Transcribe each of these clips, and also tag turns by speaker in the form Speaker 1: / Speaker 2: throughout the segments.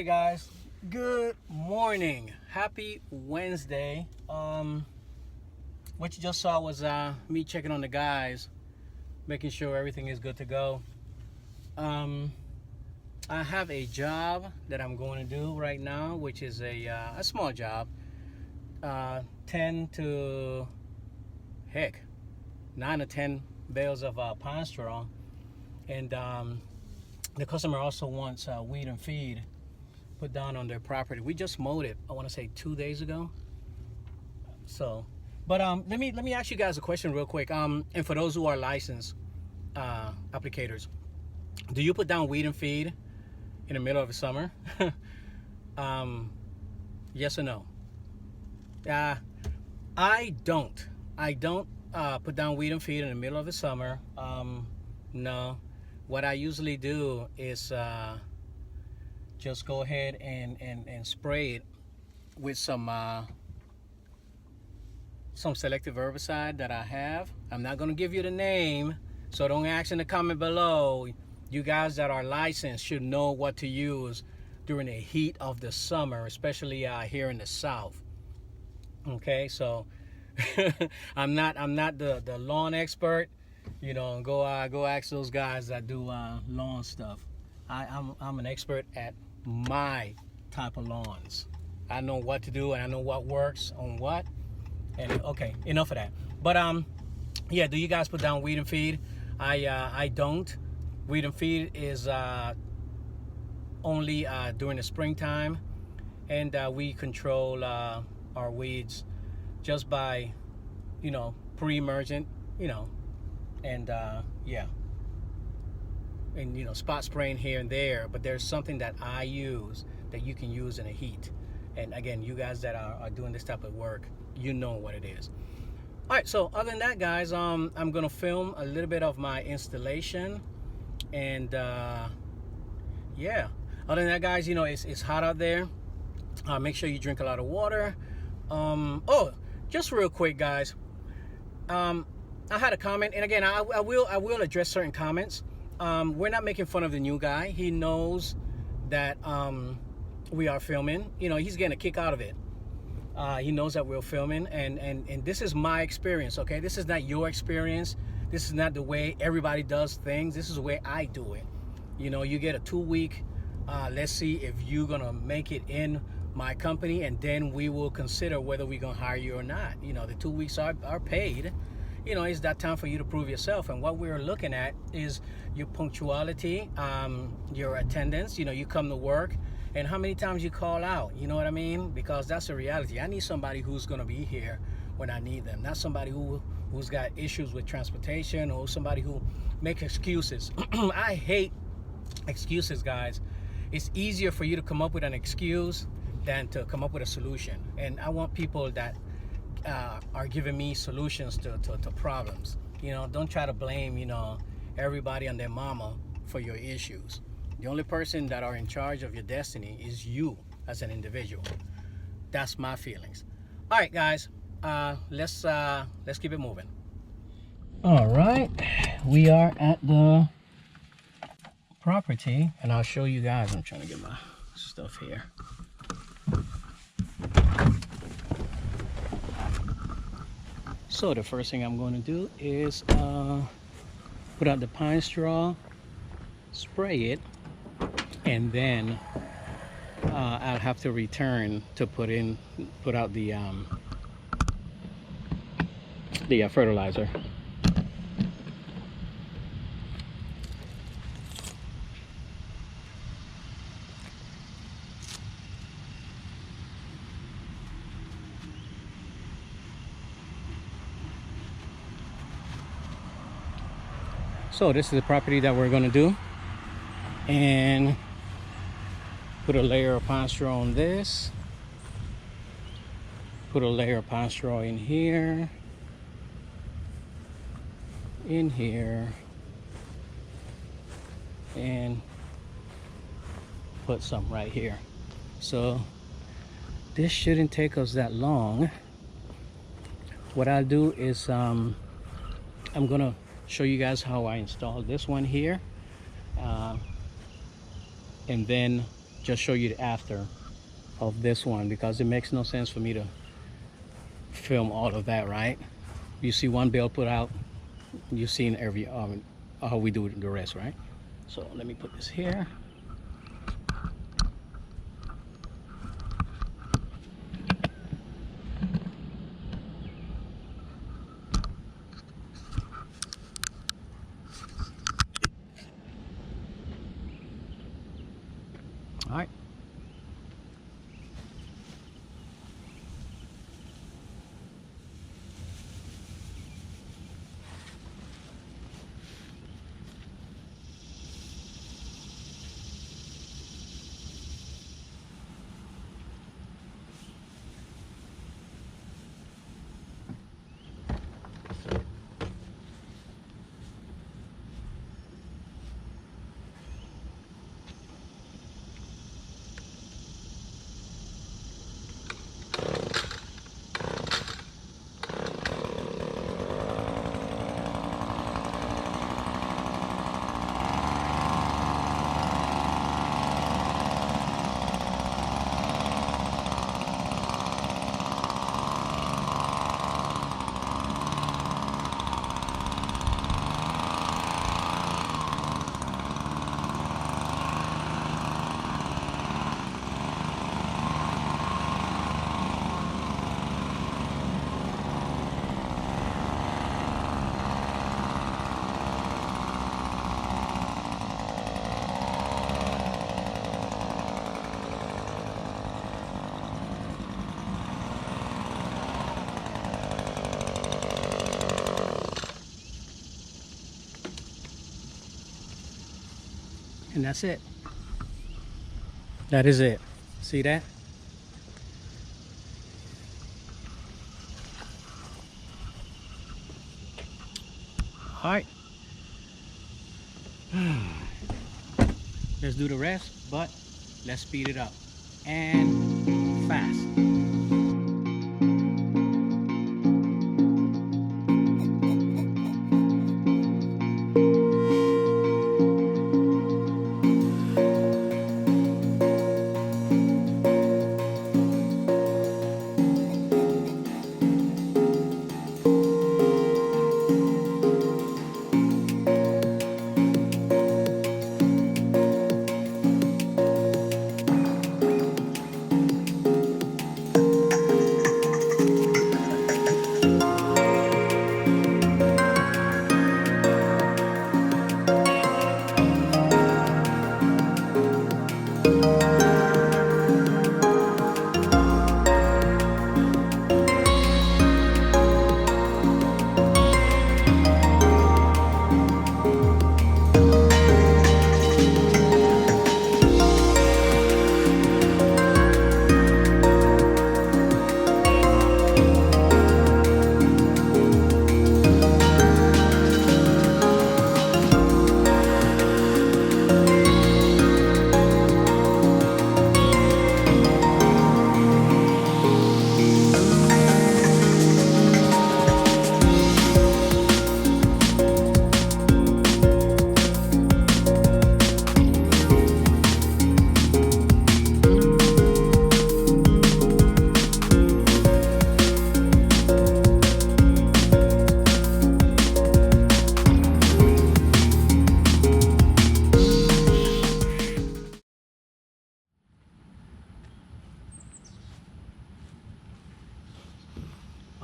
Speaker 1: guys, good morning, happy Wednesday. What you just saw was me checking on the guys, making sure everything is good to go. I have a job that I'm going to do right now, which is a small job, 10 to 9 or 10 bales of pine straw, and the customer also wants weed and feed put down on their property. We just mowed it, I want to say 2 days ago. So, but let me ask you guys a question real quick. And for those who are licensed applicators, do you put down weed and feed in the middle of the summer? Yes or no? I don't put down weed and feed in the middle of the summer. No. What I usually do is just go ahead and spray it with some selective herbicide that I have. I'm not going to give you the name, so don't ask in the comment below. You guys that are licensed should know what to use during the heat of the summer, especially here in the South. Okay, so I'm not the lawn expert. You know, go ask those guys that do lawn stuff. I'm an expert at my type of lawns. I know what to do and I know what works on what. And okay, enough of that. But yeah, do you guys put down weed and feed? I don't. Weed and feed is only during the springtime, and we control our weeds just by, pre-emergent, and yeah, and spot spraying here and there. But there's something that I use that you can use in the heat, and again, you guys that are doing this type of work, you know what it is. All right, so other than that, guys, I'm gonna film a little bit of my installation, and yeah, other than that, guys, it's hot out there. Make sure you drink a lot of water. Oh, just real quick, guys, I had a comment, and again, I will address certain comments. We're not making fun of the new guy. He knows that we are filming. He's getting a kick out of it. He knows that we're filming, and this is my experience. Okay, this is not your experience. This is not the way everybody does things. This is the way I do it. You get a 2-week. Let's see if you're gonna make it in my company, and then we will consider whether we're gonna hire you or not. The 2 weeks are paid. It's that time for you to prove yourself, and what we're looking at is your punctuality, your attendance. You come to work, and how many times you call out. You know what I mean? Because that's the reality. I need somebody who's going to be here when I need them, not somebody who's got issues with transportation, or somebody who makes excuses. I hate excuses, guys. It's easier for you to come up with an excuse than to come up with a solution, and I want people that are giving me solutions to problems. Don't try to blame everybody and their mama for your issues. The only person that are in charge of your destiny is you as an individual. That's my feelings. All right, guys, let's keep it moving. All right, we are at the property, and I'll show you guys. I'm trying to get my stuff here. So the first thing I'm going to do is put out the pine straw, spray it, and then I'll have to return to put out the fertilizer. So this is the property that we're going to do, and put a layer of pine straw on this, put a layer of pine straw in here, and put some right here. So this shouldn't take us that long. What I'll do is I'm gonna show you guys how I installed this one here, and then just show you the after of this one, because it makes no sense for me to film all of that, right? You see one build put out, you've seen every how we do the rest, right? So let me put this here. All right. And that's it. That is it. See that? All right. Let's do the rest, but let's speed it up and fast.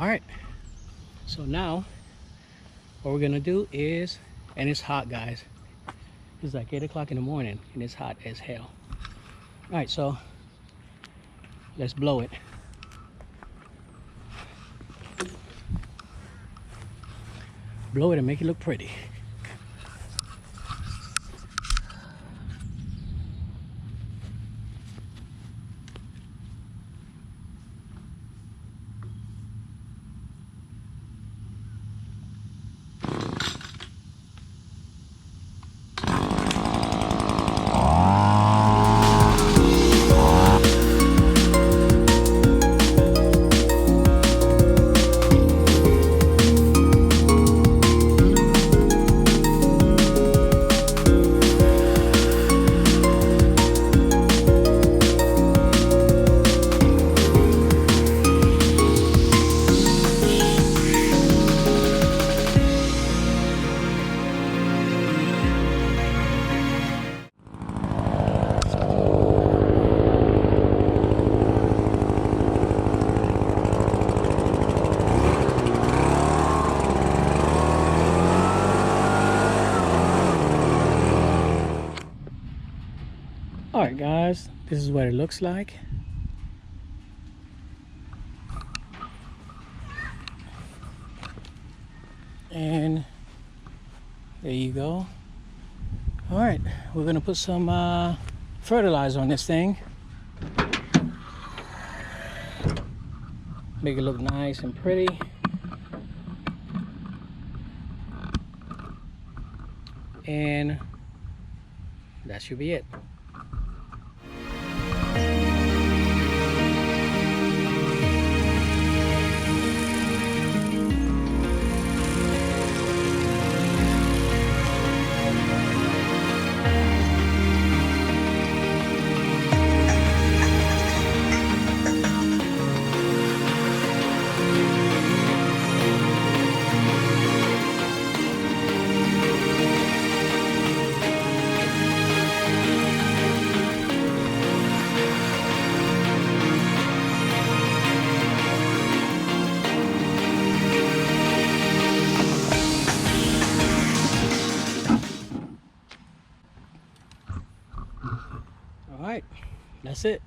Speaker 1: All right, so now what we're gonna do is, and it's hot, guys, it's like 8 o'clock in the morning and it's hot as hell. All right, so let's blow it. Blow it and make it look pretty. All right, guys, this is what it looks like. And there you go. All right, we're gonna put some fertilizer on this thing. Make it look nice and pretty. And that should be it. All right, that's it.